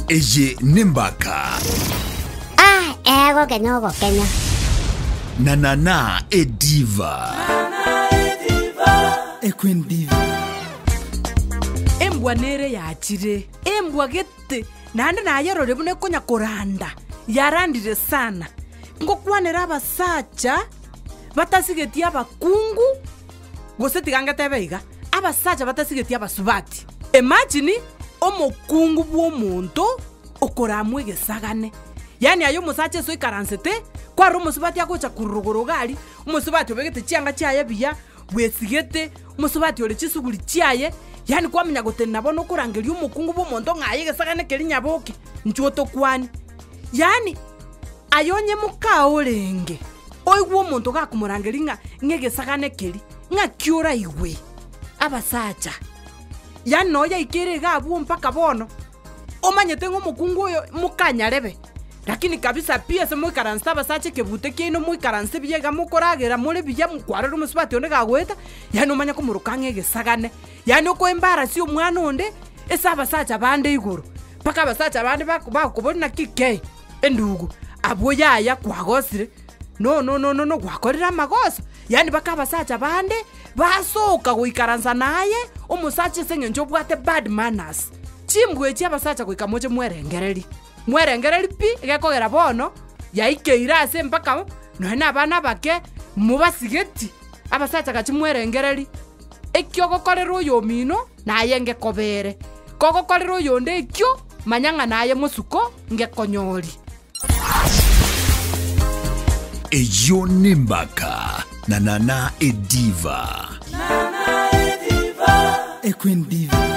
Eje Nimbaka. Ego que no go Kenya. Nana Ediva. Queen Diva. Embwa nere ya chire. Embwa gete. Nande na yaro rebune konya koranda. Yarandire sana. Ngokwanera abasacha. Batasigetia abakungu. Gosetiganga tebeiga. Abasacha batasigetia abasubati. Imagine omokungu bw'omuntu okoramwe gesagane. Yani ayo musache so ikaransete kwa ro musubati akocha kurugurugari umusubati obegete cyanga cyaye biya bwesigete umusubati ole chisuguri cyaye yani kwamenya gotena bono kurangeri umukungu bw'omuntu ngaye gesagane kerinyaboke nchoto kwani yani ayonye mukaolenge oigwo omuntu gakumurangeri ngegesagane keri ngakyura iwe abasacha yani noya ikere gabu mpaka bono omanyete ngomukungu oyo mukanyarebe lakini kabisa pia se muikaransa abasache kebute kino muikaranse byega mukoragera muri bya mukwarira umusubati one gagweta yani umanya ko murukange gesagane yani uko embara si umwana onde esa abasacha bande iguru paka abasacha bande bakubona kike endugu abo yaya kwagosire no gwakorera amagoso yani baka abasacha bande basoka guikaransa naye umusache senge njo bwate bad manners chimbwe chi abasacha kuikamoche mwerengereri pi gekogera bono yaikeira ase mpaka noena abana bake mubasigeti abasacha gachimwerengereri ekyo gokorera oyo mino naye ngekobere gokorera oyo nde ekyo manyanga naye musuko ngekonyori. Ejo Nimbaka. Nana Ediva. Queen Diva.